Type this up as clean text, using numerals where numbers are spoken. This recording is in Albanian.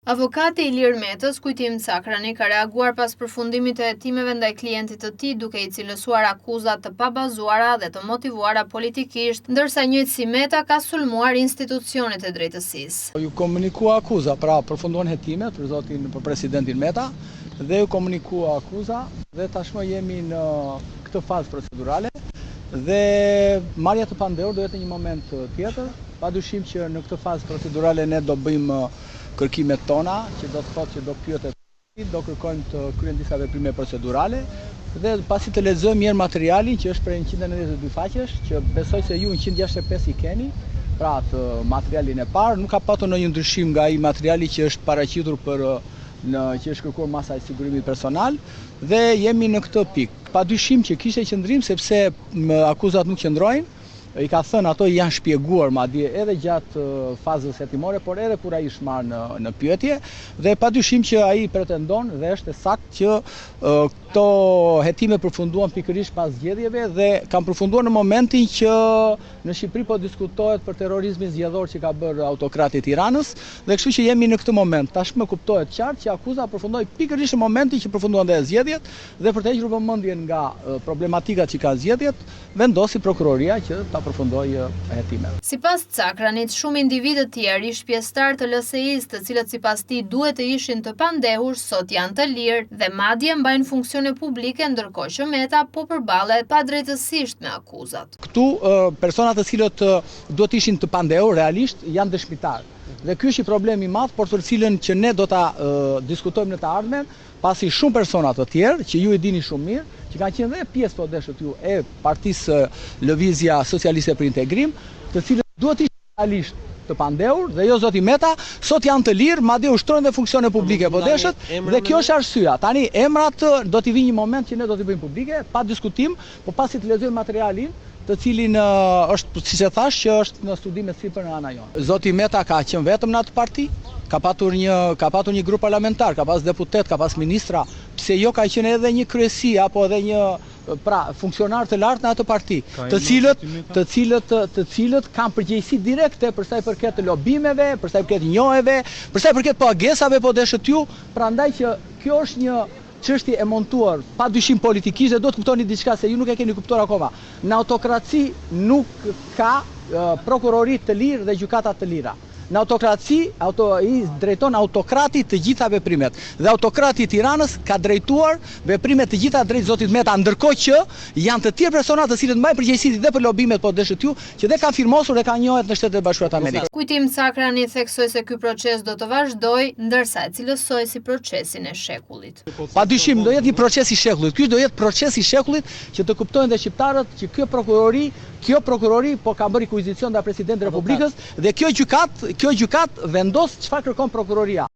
Avokati Ilir Metës, Kujtim Cakrani, ka reaguar pas përfundimit të hetimeve ndaj klientit të tij, duke I cilësuar akuzat të pabazuara dhe të motivuara politikisht, ndërsa njëjtësi Meta ka sulmuar institucionet e drejtësisë. Ju komunikua akuza, pra përfunduan hetimet për presidentin Meta dhe ju komunikua akuza dhe tashmë jemi në këtë fazë procedurale dhe marrja të pandehur do jetë një moment tjetër, padyshim që në këtë fazë procedurale ne do bëjmë kërkimet tona, që do të thotë që do pyetet, do kërkojmë të kryen disa veprime procedurale dhe pasi të lexojmë mirë materialin që është prej 192 faqesh, që besoj se ju 165 I keni, pra të materialin e parë, nuk ka patur ndonjë ndryshim nga ai materiali që është paraqitur që është kërkuar masa e sigurimit personal dhe jemi në këtë pikë. Padyshim që kishte qëndrim sepse akuzat nuk qëndrojnë. I ka thënë ato janë shpjeguar madje edhe gjatë fazës hetimore, por edhe kur ai është marrë në pyetje dhe padyshim që ai pretendon dhe është saktë që këto hetime përfunduan pikërisht pas zgjedhjeve dhe kanë përfunduar në momentin që në Shqipëri po diskutohet për terrorizmin zgjedhor që ka bërë autokrati I Tiranës dhe kështu që jemi në këtë moment. Tashmë kuptohet qartë që akuza përfundoi pikërisht në momentin që përfunduan dhe zgjedhjet dhe për të hequr vëmendjen nga problematikat që ka zgjedhjet, vendosi prokuroria që ta përfundoi hetimet. Sipas Cakranit, shumë individë të tjerë ish pjesëtar të LSI-s, të cilët sipas tij duhet të ishin të pandehur, sot janë të lirë dhe madje mbajnë funksione publike, ndërkohë që Meta po përballet padrejtësisht me akuzat. Këtu persona të cilët duhet ishin të pandehur realisht janë dëshmitar. Dhe ky është I problemi I madh, por për cilën që ne do ta diskutojmë në të ardhmen, pasi shumë persona të tjerë që ju I dini shumë mirë, që kanë qenë dhe pjesë po deshët ju e Partisë Lëvizja Socialiste për Integrim, të cilët duhet ishin realisht të pandehur dhe jo zoti Meta, sot janë të lirë, madje ushtrojnë dhe funksione publike po deshët dhe kjo është arsyeja. Tani emrat do t'i vijë një moment që ne do t'i bëjmë publike, pa diskutim, po pasi të lexojmë materialin, të cilin është, siç e thash, që është në studime sipër në ana jonë. Zoti Meta ka qenë vetëm në atë parti, ka patur një grup parlamentar, ka pas deputet, ka pas ministra, pse jo ka qenë edhe një kryesi apo edhe një funksionar të lartë në atë parti, të cilët kanë përgjegjësi direkte për sa I përket të lobimeve, për sa I përket njohjeve, për sa I përket pagesave po deshët ju, prandaj që kjo është një çështje e montuar padyshim politikisht dhe do të kuptoni diçka se ju nuk e keni kuptuar akoma. Në autokraci nuk ka prokurori të lirë dhe gjykata të lira. Në autokraci I drejton autokrati të gjitha veprimet dhe autokrati I Tiranës ka drejtuar veprimet të gjitha drejt zotit Meta, ndërkohë që janë të tjerë persona të cilët mbajnë përgjegjësi dhe për lobimet po deshët ju, që dhe kanë firmosur dhe kanë njohet në Shtetet e Bashkuara të Amerikës. Kujtim Cakrani theksoi se ky proces do të vazhdojë, ndërsa e cilësoi si procesin e shekullit. Padyshim do jetë një proces I shekullit. Ky do jetë proces I shekullit që të kuptojnë dhe shqiptarët që kjo prokurori po ka bërë inkuizicion ndaj presidentit të Republikës dhe kjo gjykat vendos çfarë kërkon prokuroria.